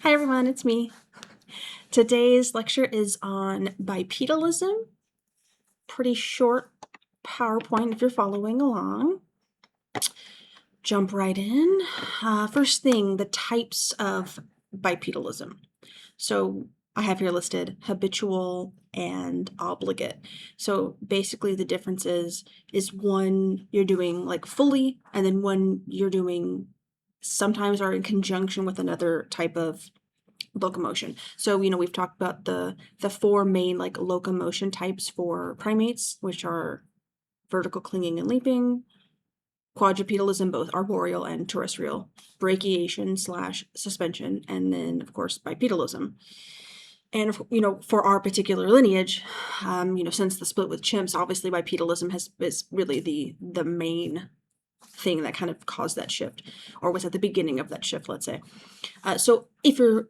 Hi everyone, it's me. Today's lecture is on bipedalism. Pretty short PowerPoint if you're following along. Jump right in. First thing, the types of bipedalism. So I have here listed habitual and obligate. So basically the difference is one you're doing like fully, and then one you're doing sometimes are in conjunction with another type of locomotion. So, we've talked about the four main like locomotion types for primates, which are vertical clinging and leaping, quadrupedalism, both arboreal and terrestrial, brachiation / suspension, and then of course bipedalism. And for our particular lineage, since the split with chimps, obviously bipedalism is really the main thing that kind of caused that shift, or was at the beginning of that shift, let's say. So if you're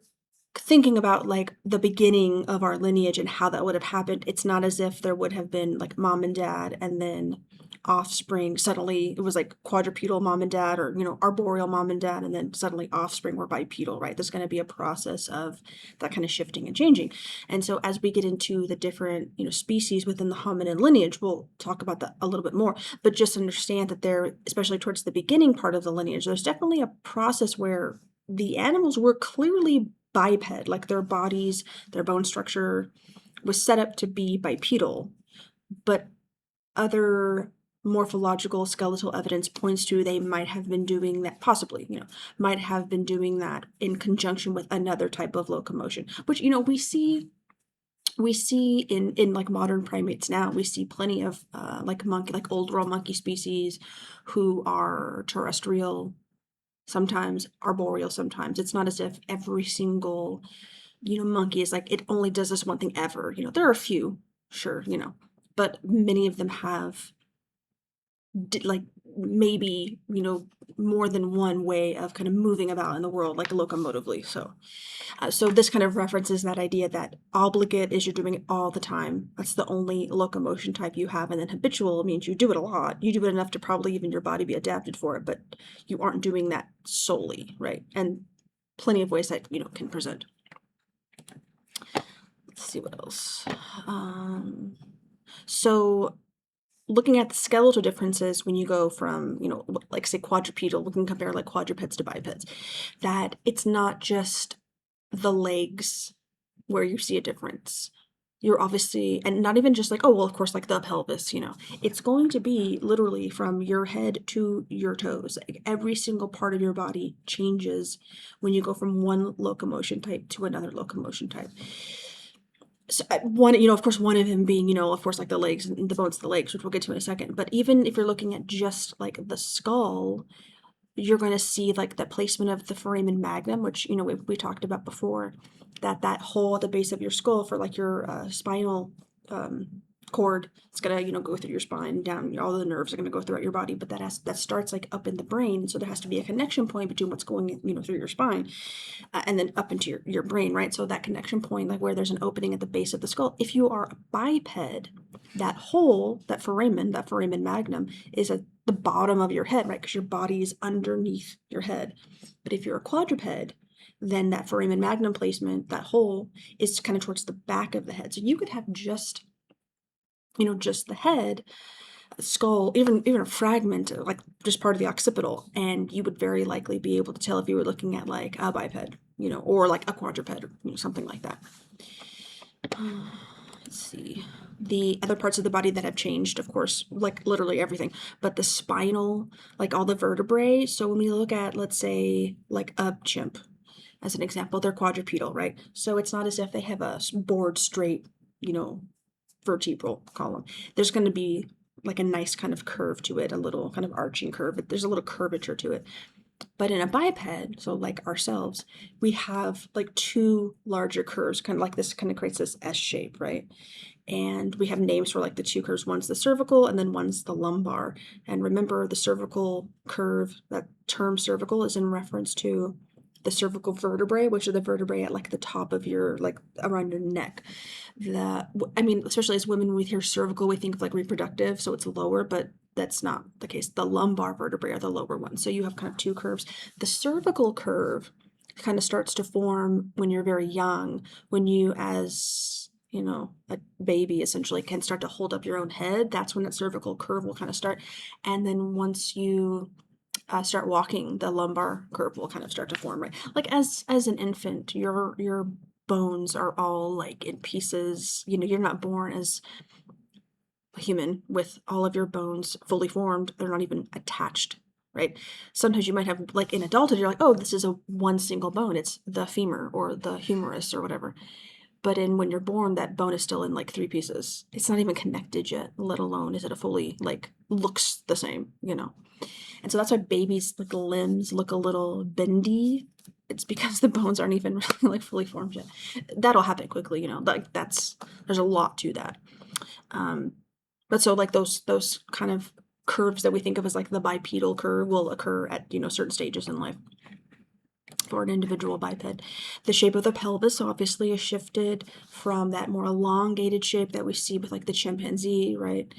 thinking about like the beginning of our lineage and how that would have happened, it's not as if there would have been like mom and dad and then offspring. Suddenly it was like quadrupedal mom and dad, or arboreal mom and dad, and then suddenly offspring were bipedal, right? There's going to be a process of that kind of shifting and changing. And so as we get into the different species within the hominid lineage, we'll talk about that a little bit more, but just understand that there, especially towards the beginning part of the lineage, there's definitely a process where the animals were clearly biped, like their bodies, their bone structure was set up to be bipedal, but other morphological skeletal evidence points to they might have been doing that, possibly, might have been doing that in conjunction with another type of locomotion, which, we see in like modern primates now. We see plenty of like old world monkey species who are terrestrial, sometimes arboreal, sometimes. It's not as if every single monkey is like it only does this one thing ever. There are a few, sure, but many of them have like maybe more than one way of kind of moving about in the world, like locomotively. So this kind of references that idea that obligate is you're doing it all the time. That's the only locomotion type you have. And then habitual means you do it a lot. You do it enough to probably even your body be adapted for it, but you aren't doing that solely, right? And plenty of ways that, can present. Let's see what else. So looking at the skeletal differences when you go from, like say quadrupedal, we can compare like quadrupeds to bipeds, that it's not just the legs where you see a difference. You're obviously, and not even just like, oh, well, of course, like the pelvis, it's going to be literally from your head to your toes. Like every single part of your body changes when you go from one locomotion type to another locomotion type. So one, of course, one of them being, of course, like the legs and the bones of the legs, which we'll get to in a second. But even if you're looking at just like the skull, you're going to see like the placement of the foramen magnum, which, we talked about before, that hole at the base of your skull for like your spinal cord. It's going to, go through your spine down. All the nerves are going to go throughout your body, but that starts like up in the brain. So there has to be a connection point between what's going, through your spine and then up into your brain, right? So that connection point, like where there's an opening at the base of the skull, if you are a biped, that hole, that foramen magnum is at the bottom of your head, right? Because your body is underneath your head. But if you're a quadruped, then that foramen magnum placement, that hole, is kind of towards the back of the head. So you could have just, just the head, skull, even a fragment, like just part of the occipital, and you would very likely be able to tell if you were looking at like a biped, or like a quadruped, or something like that. Let's see. The other parts of the body that have changed, of course, like literally everything, but the spinal, like all the vertebrae. So when we look at, let's say, like a chimp, as an example, they're quadrupedal, right? So it's not as if they have a bored straight, vertebral column. There's going to be like a nice kind of curve to it, a little kind of arching curve, but there's a little curvature to it. But in a biped, so like ourselves, we have like two larger curves, kind of like this, kind of creates this S shape, right? And we have names for like the two curves. One's the cervical and then one's the lumbar. And remember, the cervical curve, that term cervical is in reference to the cervical vertebrae, which are the vertebrae at like the top of your, like around your neck. Especially as women, when we hear cervical, we think of like reproductive, so it's lower, but that's not the case. The lumbar vertebrae are the lower ones. So you have kind of two curves. The cervical curve kind of starts to form when you're very young, when you, as you know, a baby essentially can start to hold up your own head. That's when that cervical curve will kind of start. And then once you start walking, the lumbar curve will kind of start to form, right? Like as an infant, your bones are all like in pieces. You know, you're not born as a human with all of your bones fully formed. They're not even attached, right? Sometimes you might have, like in adulthood, you're like, oh, this is a one single bone. It's the femur or the humerus or whatever. But when you're born, that bone is still in like 3 pieces. It's not even connected yet, let alone is it a fully, like, looks the same, you know? And so that's why babies' like limbs look a little bendy. It's because the bones aren't even really like fully formed yet. That'll happen quickly, you know. Like there's a lot to that. But so like those kind of curves that we think of as like the bipedal curve will occur at, you know, certain stages in life for an individual biped. The shape of the pelvis obviously is shifted from that more elongated shape that we see with like the chimpanzee, right?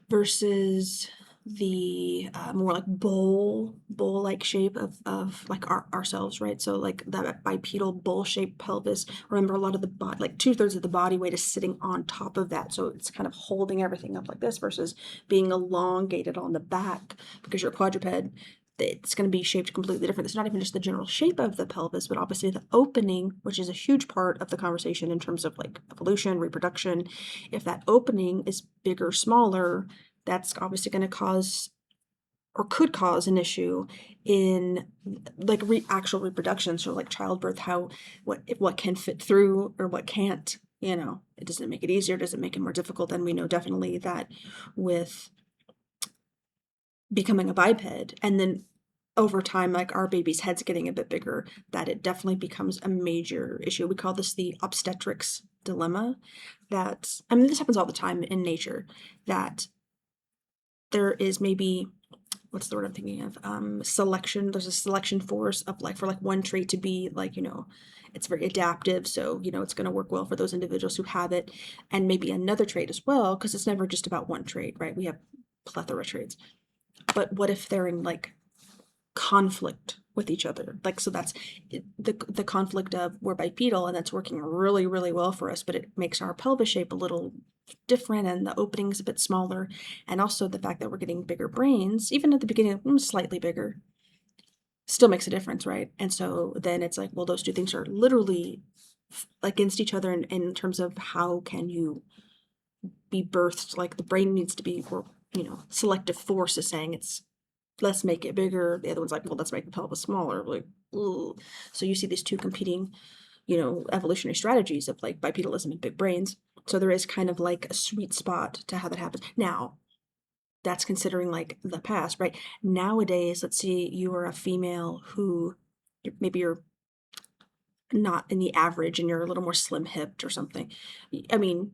Versus the more like bowl-like shape of like ourselves, right? So like that bipedal bowl-shaped pelvis. Remember, a lot of the body, like 2/3 of the body weight is sitting on top of that, so it's kind of holding everything up like this versus being elongated on the back because you're a quadruped. It's going to be shaped completely different. It's not even just the general shape of the pelvis, but obviously the opening, which is a huge part of the conversation in terms of like evolution, reproduction. If that opening is bigger, smaller, that's obviously going to cause or could cause an issue in like actual reproduction. So like childbirth, what can fit through or what can't, you know, it doesn't make it easier, doesn't make it more difficult. And we know definitely that with becoming a biped and then over time, like our baby's head's getting a bit bigger, that it definitely becomes a major issue. We call this the obstetrics dilemma. That, I mean, this happens all the time in nature, that there is maybe, what's the word I'm thinking of? Selection. There's a selection force of like for like one trait to be like, you know, it's very adaptive. So, you know, it's going to work well for those individuals who have it, and maybe another trait as well, because it's never just about one trait, right? We have plethora of traits. But what if they're in like conflict with each other? Like, so that's the conflict of we're bipedal and that's working really, really well for us, but it makes our pelvis shape a little different and the opening's a bit smaller. And also the fact that we're getting bigger brains, even at the beginning, slightly bigger, still makes a difference, right? And so then it's like, well, those two things are literally against each other in terms of how can you be birthed. Like the brain needs to be, or, you know, selective force is saying it's, let's make it bigger. The other one's like, well, let's make the pelvis smaller. Like, ugh. So you see these two competing, you know, evolutionary strategies of like bipedalism and big brains. So there is kind of like a sweet spot to how that happens. Now, that's considering like the past, right? Nowadays, let's say you are a female who maybe you're not in the average and you're a little more slim hipped or something. I mean,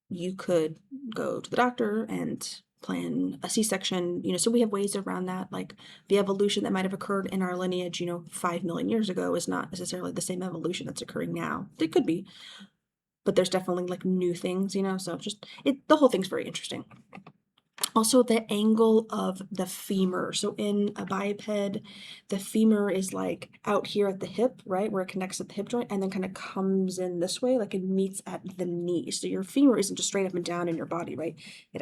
you could go to the doctor and plan a C-section, you know, so we have ways around that. Like the evolution that might have occurred in our lineage, you know, 5 million years ago is not necessarily the same evolution that's occurring now. It could be, but there's definitely like new things, you know, so just the whole thing's very interesting. Also, the angle of the femur. So in a biped, the femur is like out here at the hip, right, where it connects at the hip joint, and then kind of comes in this way, like it meets at the knee. So your femur isn't just straight up and down in your body, right?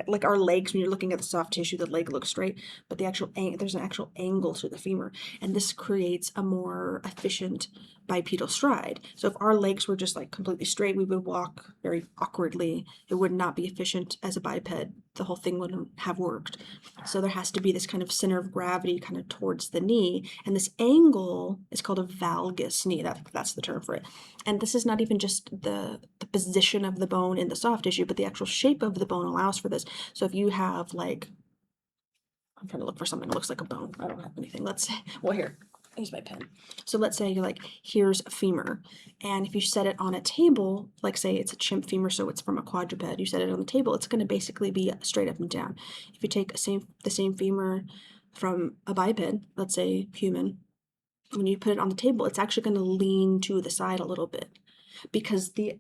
Like our legs, when you're looking at the soft tissue, the leg looks straight, but there's an actual angle to the femur, and this creates a more efficient bipedal stride. So if our legs were just like completely straight, we would walk very awkwardly. It would not be efficient as a biped. The whole thing wouldn't have worked. So there has to be this kind of center of gravity kind of towards the knee, and this angle is called a valgus knee. That's the term for it. And this is not even just the position of the bone in the soft tissue, but the actual shape of the bone allows for this. So if you have like, I'm trying to look for something that looks like a bone. I don't have anything. Let's say, well, here, use my pen. So let's say you're like, here's a femur, and if you set it on a table, like say it's a chimp femur, so it's from a quadruped, you set it on the table, it's going to basically be straight up and down. If you take the same femur from a biped, let's say human, when you put it on the table, it's actually going to lean to the side a little bit. because the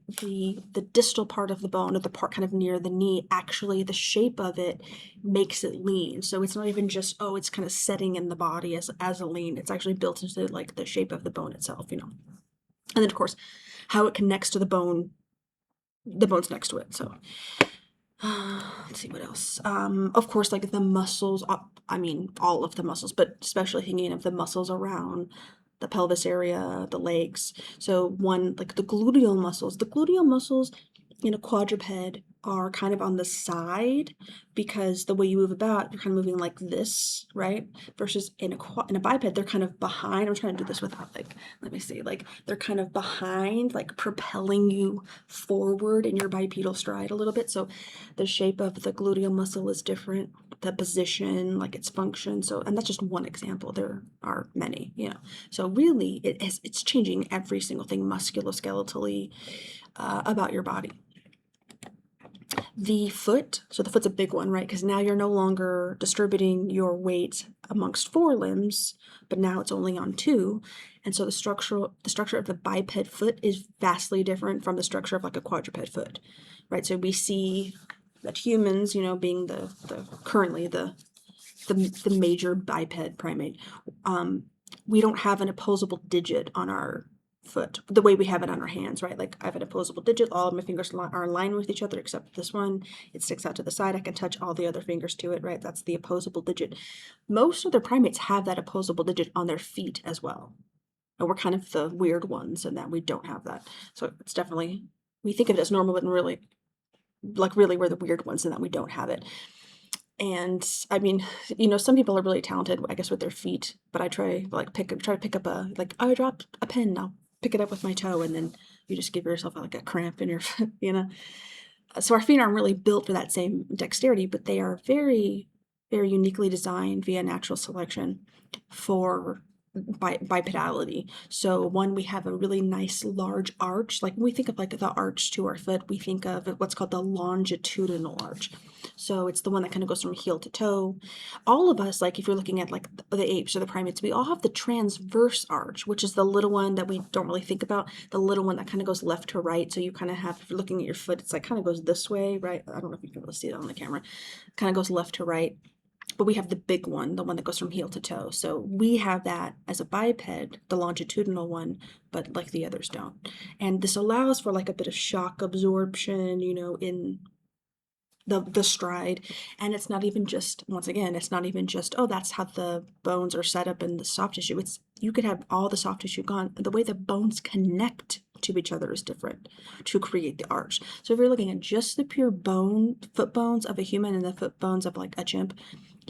distal part of the bone, or the part kind of near the knee, actually the shape of it makes it lean. So it's not even just, oh, it's kind of setting in the body as a lean. It's actually built into like the shape of the bone itself, you know. And then of course, how it connects to the bones next to it. So let's see what else. Of course, like the muscles, I mean, all of the muscles, but especially thinking of the muscles around the pelvis area, the legs. So one, like the gluteal muscles in a quadruped are kind of on the side, because the way you move about, you're kind of moving like this, right? Versus in a biped, they're kind of behind. I'm trying to do this without, like, let me see, like they're kind of behind, like propelling you forward in your bipedal stride a little bit. So the shape of the gluteal muscle is different, the position, like its function. So, and that's just one example. There are many, you know. So really, it's changing every single thing musculoskeletally about your body. The foot, so the foot's a big one, right? Because now you're no longer distributing your weight amongst 4 limbs, but now it's only on 2. And so the structure of the biped foot is vastly different from the structure of like a quadruped foot, right? So we see that humans, you know, being currently the major biped primate, we don't have an opposable digit on our foot the way we have it on our hands, right? Like I have an opposable digit, all of my fingers are in line with each other except this one. It sticks out to the side. I can touch all the other fingers to it, right? That's the opposable digit. Most other primates have that opposable digit on their feet as well. And we're kind of the weird ones in that we don't have that. So it's definitely, we think of it as normal, but really we're the weird ones in that we don't have it. And I mean, you know, some people are really talented, I guess, with their feet, but I try to pick up I dropped a pen, I'll pick it up with my toe, and then you just give yourself like a cramp in your foot, you know. So our feet aren't really built for that same dexterity, but they are very, very uniquely designed via natural selection for bipedality. So one, we have a really nice large arch. Like when we think of like the arch to our foot, we think of what's called the longitudinal arch. So it's the one that kind of goes from heel to toe. All of us, like if you're looking at like the apes or the primates, we all have the transverse arch, which is the little one that we don't really think about, the little one that kind of goes left to right. So you kind of have, if you're looking at your foot, it's like kind of goes this way, right? I don't know if you can really see it on the camera. Kind of goes left to right. But we have the big one, the one that goes from heel to toe. So we have that as a biped, the longitudinal one, but like the others don't. And this allows for like a bit of shock absorption, you know, in the stride. And it's not even just, once again, it's not even just, oh, that's how the bones are set up in the soft tissue. It's, you could have all the soft tissue gone. The way the bones connect to each other is different to create the arch. So if you're looking at just the pure foot bones of a human and the foot bones of like a chimp,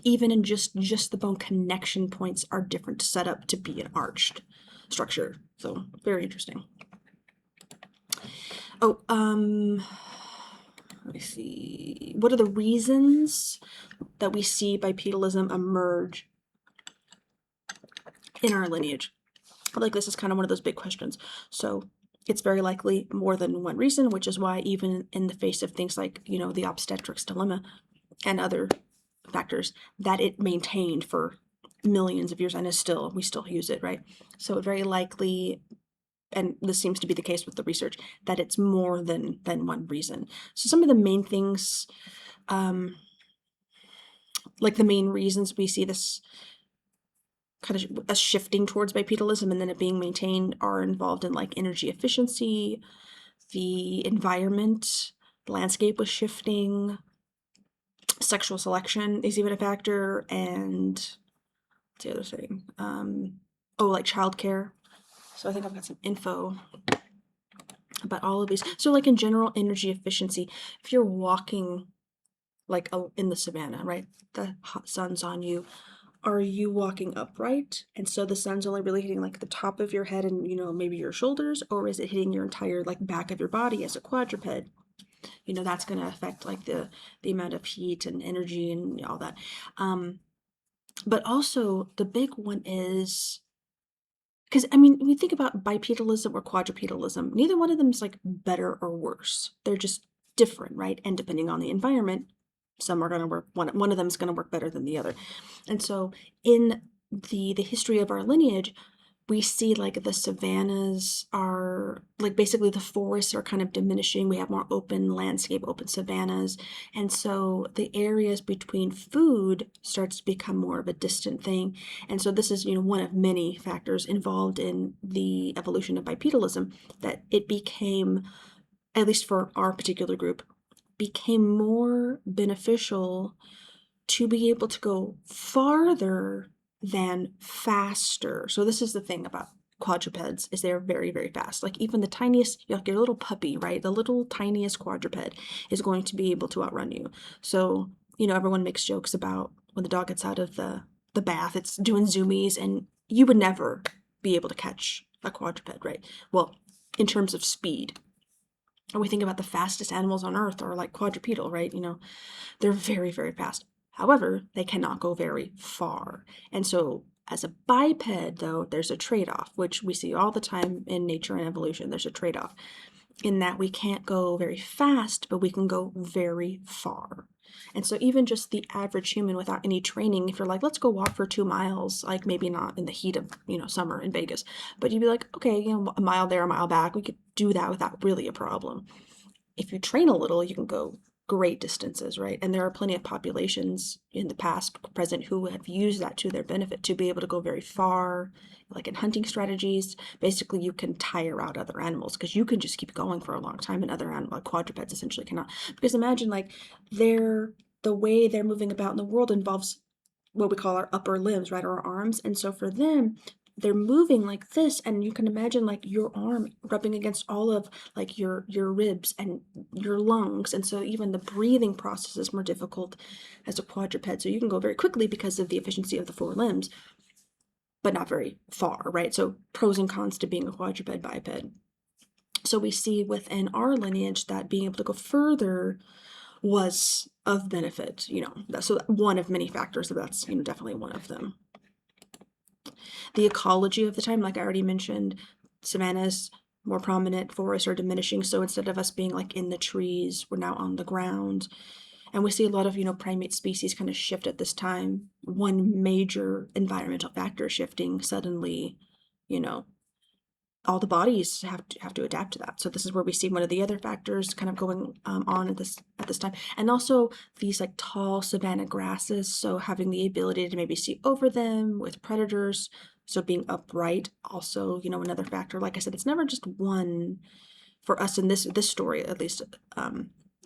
even in just the bone connection points are different, set up to be an arched structure. So very interesting. Oh, let me see. What are the reasons that we see bipedalism emerge in our lineage? Like this is kind of one of those big questions. So it's very likely more than one reason, which is why even in the face of things like, you know, the obstetrics dilemma and other factors, that it maintained for millions of years and we still use it, right? So very likely, and this seems to be the case with the research, that it's more than one reason. So some of the main things, like the main reasons we see this kind of a shifting towards bipedalism and then it being maintained are involved in like energy efficiency, the environment, the landscape was shifting, sexual selection is even a factor, and what's the other thing? Like childcare. So I think I've got some info about all of these. So like in general, energy efficiency, if you're walking like in the savannah, right? The hot sun's on you. Are you walking upright? And so the sun's only really hitting like the top of your head and, you know, maybe your shoulders, or is it hitting your entire like back of your body as a quadruped? You know, that's going to affect like the amount of heat and energy and all that. But also the big one is, because I mean, when you think about bipedalism or quadrupedalism, neither one of them is like better or worse. They're just different, right? And depending on the environment, some are going to work, one of them is going to work better than the other. And so in the history of our lineage, we see like the savannas are like basically the forests are kind of diminishing. We have more open landscape, open savannas. And so the areas between food starts to become more of a distant thing. And so this is, one of many factors involved in the evolution of bipedalism, that it became, at least for our particular group, became more beneficial to be able to go farther than faster. So this is the thing about quadrupeds, is they're very, very fast. Like even the tiniest, like your little puppy, right? The little tiniest quadruped is going to be able to outrun you. So, everyone makes jokes about when the dog gets out of the bath, it's doing zoomies, and you would never be able to catch a quadruped, right? Well, in terms of speed, and we think about the fastest animals on earth are like quadrupedal, right? They're very, very fast. However, they cannot go very far. And so, as a biped, though, there's a trade off, which we see all the time in nature and evolution. There's a trade off in that we can't go very fast, but we can go very far. And so, even just the average human without any training, if you're like, let's go walk for 2 miles, like maybe not in the heat of, summer in Vegas, but you'd be like, okay, a mile there, a mile back, we could do that without really a problem. If you train a little, you can go great distances, right? And there are plenty of populations in the past, present, who have used that to their benefit to be able to go very far. Like in hunting strategies, basically you can tire out other animals because you can just keep going for a long time, and other animals, like quadrupeds, essentially cannot. Because imagine like the way they're moving about in the world involves what we call our upper limbs, right, or our arms. And so for them, they're moving like this, and you can imagine like your arm rubbing against all of like your ribs and your lungs, and so even the breathing process is more difficult as a quadruped. So you can go very quickly because of the efficiency of the four limbs, but not very far, right? So pros and cons to being a quadruped biped. So we see within our lineage that being able to go further was of benefit, so one of many factors, so that's definitely one of them. The ecology of the time, like I already mentioned, savannas more prominent, forests are diminishing. So instead of us being like in the trees, we're now on the ground. And we see a lot of, primate species kind of shift at this time. One major environmental factor shifting suddenly, all the bodies have to adapt to that. So this is where we see one of the other factors kind of going on at this time, and also these like tall savanna grasses. So having the ability to maybe see over them with predators. So being upright, also another factor. Like I said, it's never just one for us in this story, at least.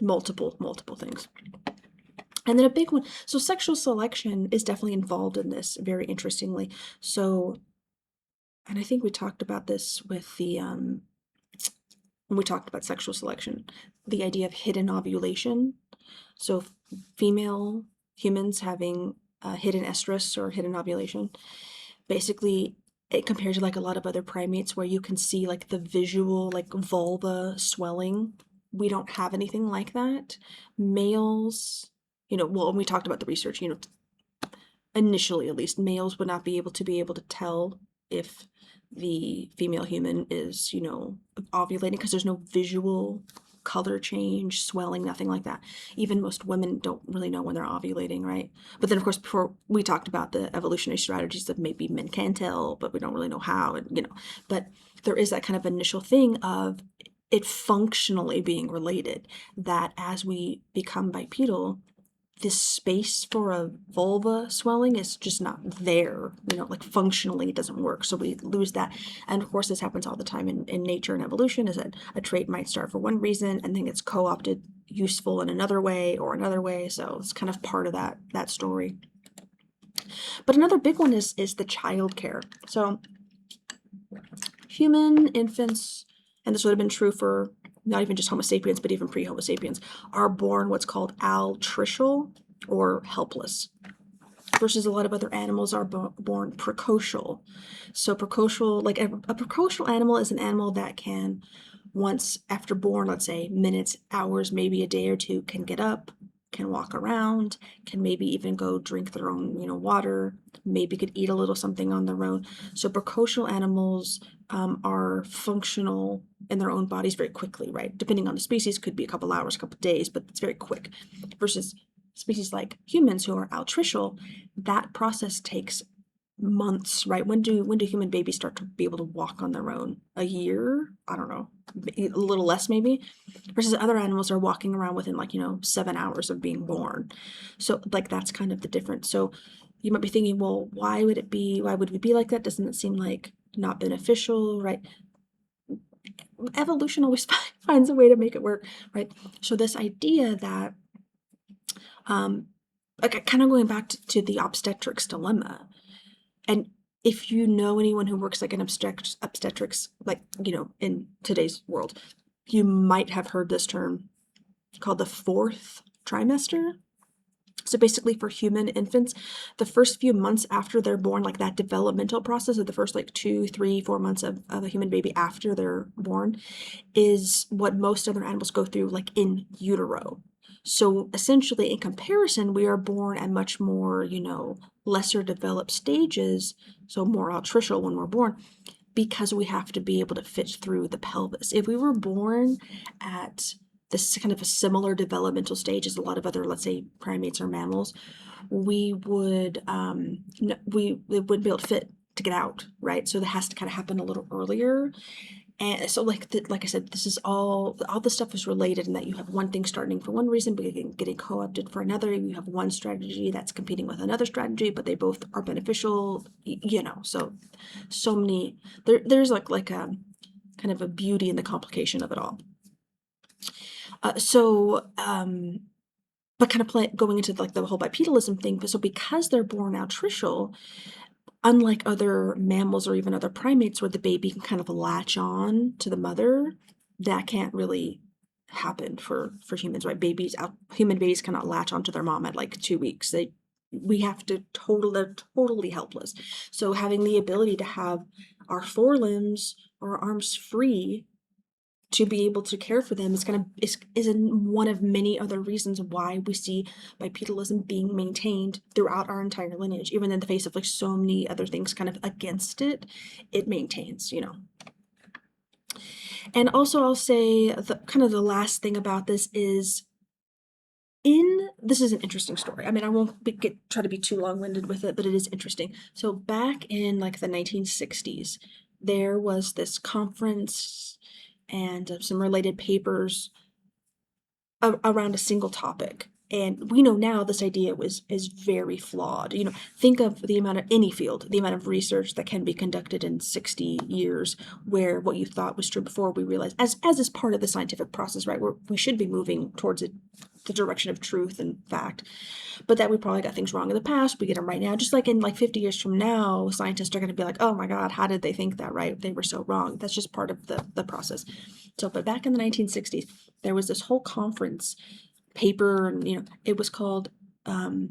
Multiple things. And then a big one. So sexual selection is definitely involved in this, very interestingly. So. And I think we talked about this with when we talked about sexual selection, the idea of hidden ovulation. So female humans having hidden estrus or hidden ovulation. Basically, it compared to like a lot of other primates where you can see like the visual like vulva swelling. We don't have anything like that. Males, well, when we talked about the research, initially at least, males would not be able to tell if the female human is, ovulating, because there's no visual color change, swelling, nothing like that. Even most women don't really know when they're ovulating, right? But then, of course, before we talked about the evolutionary strategies that maybe men can tell, but we don't really know how, and but there is that kind of initial thing of it functionally being related, that as we become bipedal, this space for a vulva swelling is just not there, like functionally it doesn't work, so we lose that. And of course this happens all the time in nature and evolution, is that a trait might start for one reason and then gets co-opted useful in another way, so it's kind of part of that story. But another big one is the child care. So human infants, and this would have been true for not even just Homo sapiens, but even pre-Homo sapiens, are born what's called altricial or helpless, versus a lot of other animals are born precocial. So precocial, like a precocial animal is an animal that can, once after born, let's say minutes, hours, maybe a day or two, can get up, can walk around, can maybe even go drink their own, water, maybe could eat a little something on their own. So precocial animals are functional in their own bodies very quickly, right? Depending on the species, could be a couple hours, a couple days, but it's very quick. Versus species like humans who are altricial, that process takes months, right? When do human babies start to be able to walk on their own? A year? I don't know, a little less maybe. Versus other animals are walking around within 7 hours of being born. So that's kind of the difference. So you might be thinking, well, why would we be like that? Doesn't it seem like not beneficial, right? Evolution always finds a way to make it work, right? So this idea that, kind of going back to the obstetrics dilemma, and if you know anyone who works in obstetrics, in today's world, you might have heard this term called the fourth trimester. So basically for human infants, the first few months after they're born, that developmental process of the first 2, 3, 4 months of a human baby after they're born is what most other animals go through in utero. So essentially, in comparison, we are born at much more, lesser developed stages, so more altricial when we're born, because we have to be able to fit through the pelvis. If we were born at this kind of a similar developmental stage as a lot of other, let's say, primates or mammals, we would we wouldn't be able to fit to get out, right? So that has to kind of happen a little earlier. And so, like I said, this is all this stuff is related in that you have one thing starting for one reason, but getting co-opted for another. You have one strategy that's competing with another strategy, but they both are beneficial. So many. There's a kind of a beauty in the complication of it all. But kind of going into the whole bipedalism thing. So because they're born altricial, unlike other mammals or even other primates where the baby can kind of latch on to the mother, that can't really happen for humans, right? Human babies cannot latch onto their mom at 2 weeks. We have to they're totally helpless. So having the ability to have our forelimbs or our arms free to be able to care for them is one of many other reasons why we see bipedalism being maintained throughout our entire lineage. Even in the face of so many other things kind of against it, it maintains, And also I'll say the last thing about this is this is an interesting story. I mean, I won't try to be too long-winded with it, but it is interesting. So back in the 1960s, there was this conference and some related papers around a single topic. And we know now this idea is very flawed. Think of the amount of any field, the amount of research that can be conducted in 60 years, where what you thought was true before we realize, as is part of the scientific process, right? We should be moving towards the direction of truth and fact, but that we probably got things wrong in the past. We get them right now. Just in 50 years from now, scientists are going to be like, oh my God, how did they think that, right? They were so wrong. That's just part of the process. So, but back in the 1960s, there was this whole conference paper, and it was called oh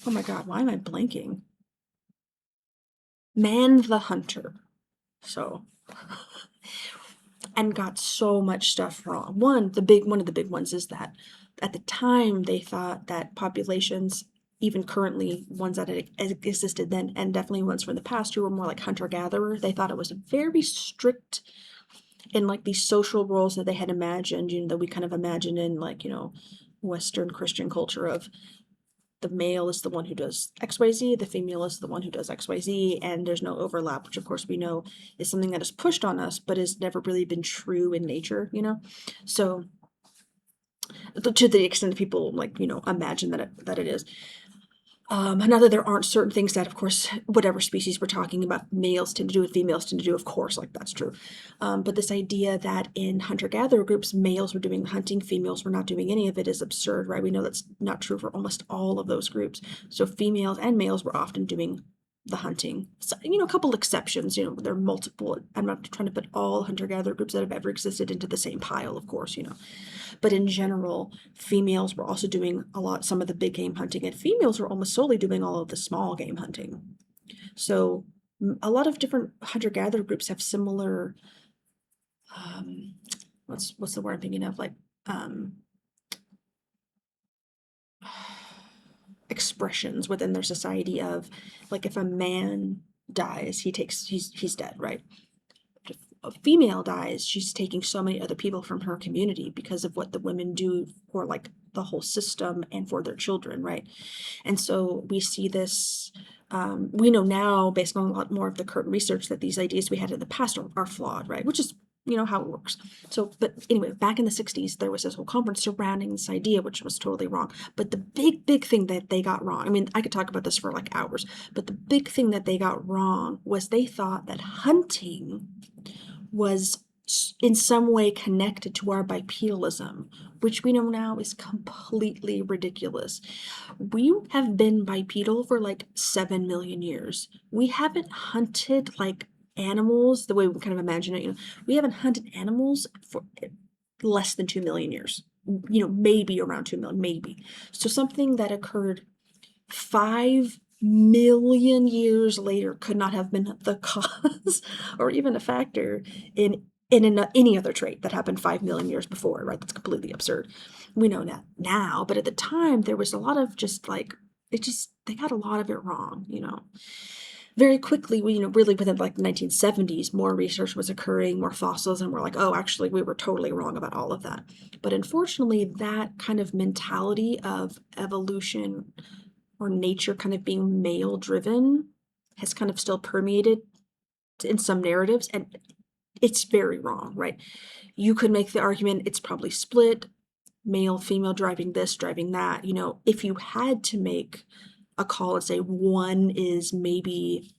my God, why am I blanking? Man the Hunter. So and got so much stuff wrong. One of the big ones is that at the time they thought that populations, even currently ones that existed then and definitely ones from the past who were more like hunter-gatherer, they thought it was very strict in these social roles that they had imagined, that we kind of imagine in Western Christian culture of the male is the one who does XYZ, the female is the one who does XYZ, and there's no overlap, which of course we know is something that is pushed on us, but has never really been true in nature, So to the extent that people imagine that it is. Not that there aren't certain things that, of course, whatever species we're talking about, males tend to do and females tend to do, of course, that's true. But this idea that in hunter-gatherer groups, males were doing the hunting, females were not doing any of it is absurd, right? We know that's not true for almost all of those groups. So females and males were often doing the hunting. So, a couple exceptions, there are multiple. I'm not trying to put all hunter-gatherer groups that have ever existed into the same pile, of course, But in general, females were also doing some of the big game hunting, and females were almost solely doing all of the small game hunting. So a lot of different hunter-gatherer groups have similar, what's the word I'm thinking of? Expressions within their society of if a man dies, he's dead, right? If a female dies, she's taking so many other people from her community because of what the women do for the whole system and for their children, right? And so we see this We know now, based on a lot more of the current research, that these ideas we had in the past are flawed, right? Which is, how it works. So, but anyway, back in the 60s, there was this whole conference surrounding this idea, which was totally wrong. But the big thing that they got wrong, I mean, I could talk about this for like hours, but the big thing that they got wrong was they thought that hunting was in some way connected to our bipedalism, which we know now is completely ridiculous. We have been bipedal for like 7 million years. We haven't hunted like animals the way we kind of imagine it. We haven't hunted animals for less than 2 million years. Maybe around 2 million, maybe. So something that occurred 5 million years later could not have been the cause or even a factor in any other trait that happened 5 million years before, right? That's completely absurd. We know that now, but at the time there was a lot of just like they got a lot of it wrong. Very quickly, really within like the 1970s, more research was occurring, more fossils, and we're like, oh, actually, we were totally wrong about all of that. But unfortunately, that kind of mentality of evolution or nature kind of being male driven has kind of still permeated in some narratives, and it's very wrong, right? You could make the argument it's probably split, male, female driving this, driving that. If you had to make a call and say one is maybe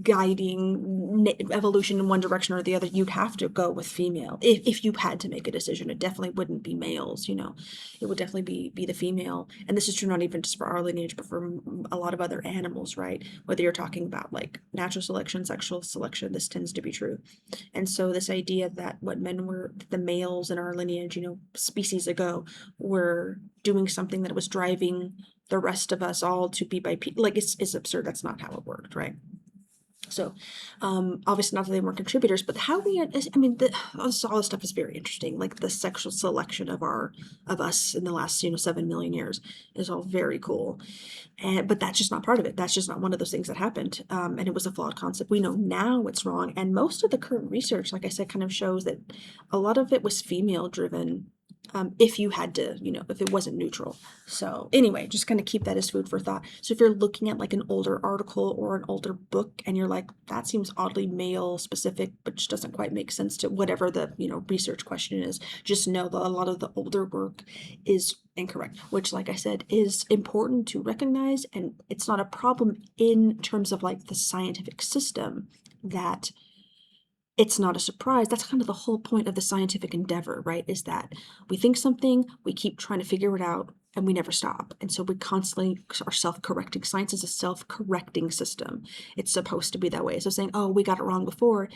guiding evolution in one direction or the other, you'd have to go with female. If you had to make a decision, it definitely wouldn't be males, it would definitely be the female. And this is true not even just for our lineage, but for a lot of other animals, right? Whether you're talking about like natural selection, sexual selection, this tends to be true. And so this idea that the males in our lineage, species ago, were doing something that was driving the rest of us all to be bipedal, like it's absurd. That's not how it worked, right? So, obviously not that they weren't contributors, but all this stuff is very interesting. Like the sexual selection of us in the last 7 million years is all very cool, but that's just not part of it. That's just not one of those things that happened, and it was a flawed concept. We know now it's wrong, and most of the current research, like I said, kind of shows that a lot of it was female driven. If you had to, if it wasn't neutral. So anyway, just kind of keep that as food for thought. So if you're looking at like an older article or an older book and you're like, that seems oddly male specific, but just doesn't quite make sense to whatever the, research question is, just know that a lot of the older work is incorrect, which, like I said, is important to recognize. And it's not a problem in terms of like the scientific system that it's not a surprise. That's kind of the whole point of the scientific endeavor, right? Is that we think something, we keep trying to figure it out, and we never stop. And so we constantly are self-correcting. Science is a self-correcting system. It's supposed to be that way. So saying, oh, we got it wrong before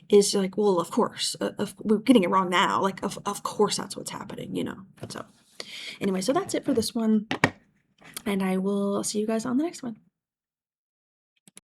is like, well, of course, we're getting it wrong now. Like, of course that's what's happening, So anyway, so that's it for this one. And I will see you guys on the next one.